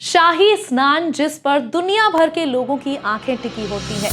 शाही स्नान जिस पर दुनिया भर के लोगों की आंखें टिकी होती हैं।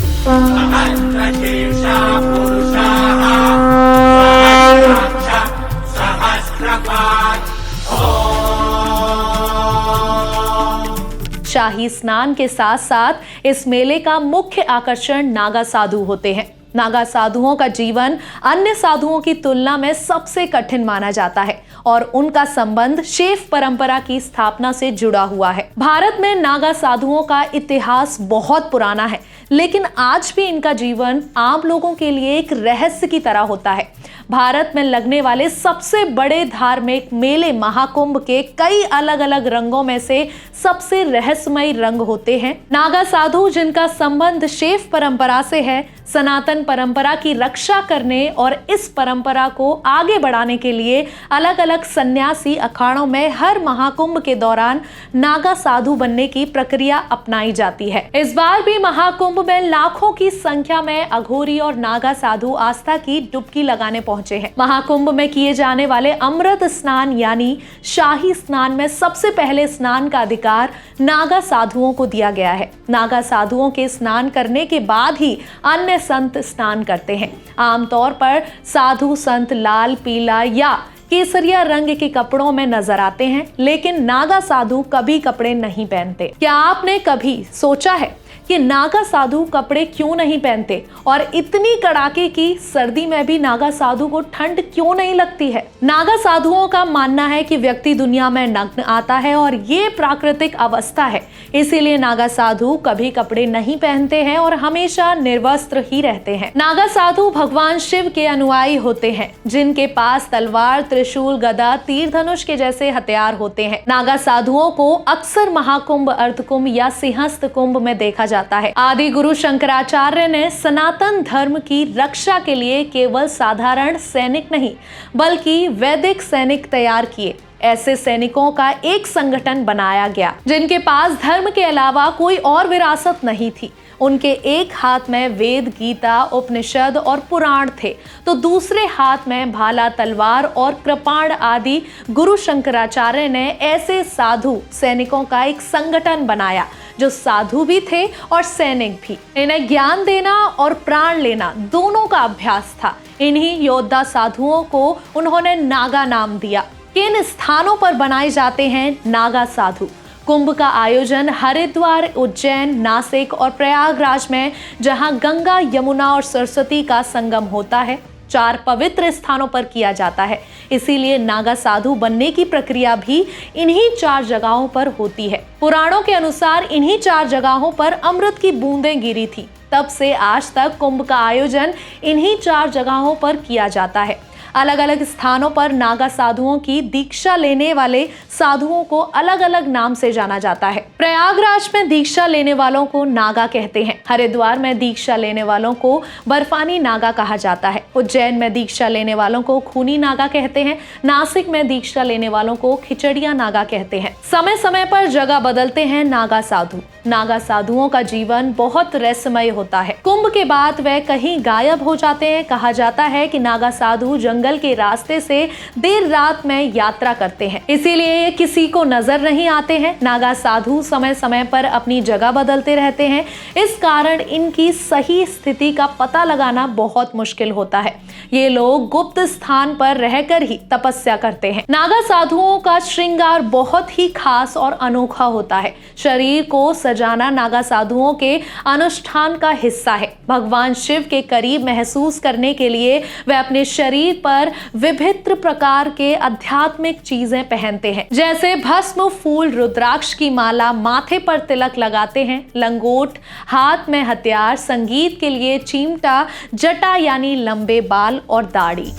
शाही स्नान के साथ साथ इस मेले का मुख्य आकर्षण नागा साधु होते हैं। नागा साधुओं का जीवन अन्य साधुओं की तुलना में सबसे कठिन माना जाता है और उनका संबंध शैव परंपरा की स्थापना से जुड़ा हुआ है। भारत में नागा साधुओं का इतिहास बहुत पुराना है, लेकिन आज भी इनका जीवन आम लोगों के लिए एक रहस्य की तरह होता है। भारत में लगने वाले सबसे बड़े धार्मिक मेले महाकुंभ के कई अलग अलग रंगों में से सबसे रहस्यमयी रंग होते हैं नागा साधु, जिनका संबंध शैव परंपरा से है। सनातन परंपरा की रक्षा करने और इस परंपरा को आगे बढ़ाने के लिए अलग अलग सन्यासी अखाड़ों में हर महाकुंभ के दौरान नागा साधु बनने की प्रक्रिया अपनाई जाती है। इस बार भी महाकुंभ में लाखों की संख्या में अघोरी और नागा साधु आस्था की डुबकी लगाने पहुंचे हैं। महाकुंभ में किए जाने वाले अमृत स्नान यानी शाही स्नान में सबसे पहले स्नान का अधिकार नागा साधुओं को दिया गया है। नागा साधुओं के स्नान करने के बाद ही अन्य संत स्नान करते हैं। आमतौर पर साधु संत लाल, पीला या केसरिया रंग के कपड़ों में नजर आते हैं, लेकिन नागा साधु कभी कपड़े नहीं पहनते। क्या आपने कभी सोचा है कि नागा साधु कपड़े क्यों नहीं पहनते और इतनी कड़ाके की सर्दी में भी नागा साधु को ठंड क्यों नहीं लगती है? नागा साधुओं का मानना है कि व्यक्ति दुनिया में नग्न आता है और ये प्राकृतिक अवस्था है, इसीलिए नागा साधु कभी कपड़े नहीं पहनते हैं और हमेशा निर्वस्त्र ही रहते हैं। नागा साधु भगवान शिव के अनुयायी होते हैं, जिनके पास तलवार, त्रिशूल, गदा, तीर धनुष के जैसे हथियार होते हैं। नागा साधुओं को अक्सर महाकुंभ, अर्धकुंभ या सिंहस्थ कुंभ में देखा जाता है। आदि गुरु शंकराचार्य ने सनातन धर्म की रक्षा के लिए केवल साधारण सैनिक नहीं बल्कि वैदिक सैनिक तैयार किए। ऐसे सैनिकों का एक संगठन बनाया गया जिनके पास धर्म के अलावा कोई और विरासत नहीं थी। उनके एक हाथ में वेद, गीता, उपनिषद और पुराण थे, तो दूसरे हाथ में भाला, तलवार और कृपाण आदि। गुरु शंकराचार्य ने ऐसे साधु सैनिकों का एक संगठन बनाया जो साधु भी थे और सैनिक भी। इन्हें ज्ञान देना और प्राण लेना दोनों का अभ्यास था। इन्हीं योद्धा साधुओं को उन्होंने नागा नाम दिया। किन स्थानों पर बनाए जाते हैं नागा साधु? कुंभ का आयोजन हरिद्वार, उज्जैन, नासिक और प्रयागराज में, जहां गंगा, यमुना और सरस्वती का संगम होता है, 4 पवित्र स्थानों पर किया जाता है। इसीलिए नागा साधु बनने की प्रक्रिया भी इन्हीं 4 जगहों पर होती है। पुराणों के अनुसार इन्हीं 4 जगहों पर अमृत की बूंदें गिरी थी। तब से आज तक कुंभ का आयोजन इन्हीं 4 जगहों पर किया जाता है। अलग अलग स्थानों पर नागा साधुओं की दीक्षा लेने वाले साधुओं को अलग अलग नाम से जाना जाता है। प्रयागराज में दीक्षा लेने वालों को नागा कहते हैं। हरिद्वार में दीक्षा लेने वालों को बर्फानी नागा कहा जाता है। उज्जैन में दीक्षा लेने वालों को खूनी नागा कहते हैं। नासिक में दीक्षा लेने वालों को खिचड़िया नागा कहते हैं। समय समय पर जगह बदलते हैं नागा साधु। नागा साधुओं का जीवन बहुत रहस्यमय होता है। कुंभ के बाद वे कहीं गायब हो जाते हैं। कहा जाता है कि नागा साधु जंगल के रास्ते से देर रात में यात्रा करते हैं, इसीलिए ये किसी को नजर नहीं आते हैं। नागा साधु समय समय पर अपनी जगह बदलते रहते हैं, इस कारण इनकी सही स्थिति का पता लगाना बहुत मुश्किल होता है। ये लोग गुप्त स्थान पर रहकर ही तपस्या करते हैं। नागा साधुओं का श्रृंगार बहुत ही खास और अनोखा होता है। शरीर को सजाना नागा साधुओं के अनुष्ठान का हिस्सा है। भगवान शिव के करीब महसूस करने के लिए वे अपने शरीर पर विभिन्न प्रकार के आध्यात्मिक चीजें पहनते हैं, जैसे भस्म, फूल, रुद्राक्ष की माला, माथे पर तिलक लगाते हैं, लंगोट, हाथ में हथियार, संगीत के लिए चिमटा, जटा यानी लंबे बाल और दाढ़ी।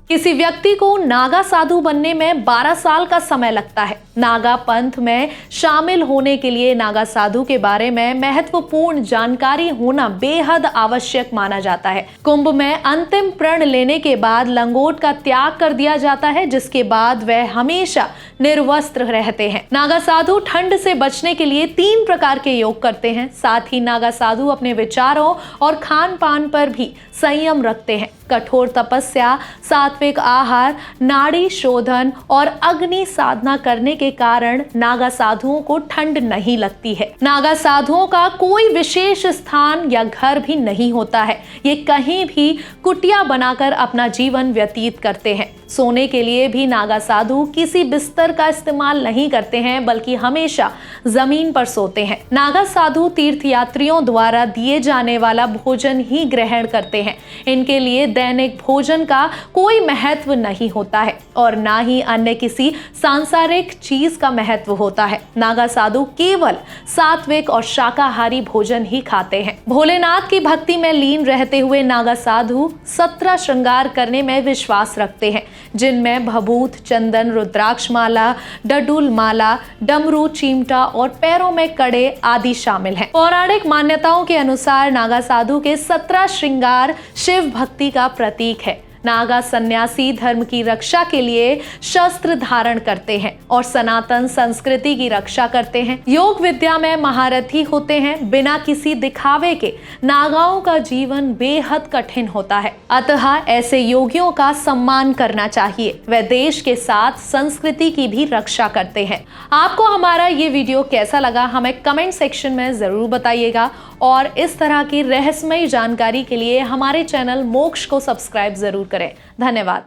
किसी व्यक्ति को नागा साधु बनने में 12 साल का समय लगता है। नागा पंथ में शामिल होने के लिए नागा साधु के बारे में महत्वपूर्ण जानकारी होना बेहद आवश्यक माना जाता है। कुंभ में अंतिम प्रण लेने के बाद लंगोट का त्याग कर दिया जाता है, जिसके बाद वह हमेशा निर्वस्त्र रहते हैं। नागा साधु ठंड से बचने के लिए 3 प्रकार के योग करते हैं। साथ ही नागा साधु अपने विचारों और खान पान पर भी संयम रखते हैं। कठोर तपस्या, सात्विक आहार, नाड़ी शोधन और अग्नि साधना करने के कारण नागा साधुओं को ठंड नहीं लगती है। नागा साधुओं का कोई विशेष स्थान या घर भी नहीं होता है। ये कहीं भी कुटिया बनाकर अपना जीवन व्यतीत करते हैं। सोने के लिए भी नागा साधु किसी बिस्तर का इस्तेमाल नहीं करते हैं, बल्कि हमेशा जमीन पर सोते हैं। नागा साधु तीर्थयात्रियों द्वारा दिए जाने वाला भोजन ही ग्रहण करते हैं। इनके लिए दैनिक भोजन का कोई महत्व नहीं होता है और ना ही अन्य किसी सांसारिक चीज का महत्व होता है। नागा साधु केवल सात्विक और शाकाहारी भोजन ही खाते हैं। भोलेनाथ की भक्ति में लीन रहते हुए नागा साधु 17 श्रृंगार करने में विश्वास रखते हैं, जिनमें भभूत, चंदन, रुद्राक्ष माला, डडुल माला, डमरू, चिमटा और पैरों में कड़े आदि शामिल हैं। पौराणिक मान्यताओं के अनुसार नागा साधु के 17 श्रृंगार शिव भक्ति का प्रतीक है। नागा सन्यासी धर्म की रक्षा के लिए शस्त्र धारण करते हैं और सनातन संस्कृति की रक्षा करते हैं। योग विद्या में महारथी होते हैं। बिना किसी दिखावे के नागाओं का जीवन बेहद कठिन होता है, अतः ऐसे योगियों का सम्मान करना चाहिए। वे देश के साथ संस्कृति की भी रक्षा करते हैं। आपको हमारा ये वीडियो कैसा लगा हमें कमेंट सेक्शन में जरूर बताइएगा और इस तरह की रहस्यमयी जानकारी के लिए हमारे चैनल मोक्ष को सब्सक्राइब जरूर करें। धन्यवाद।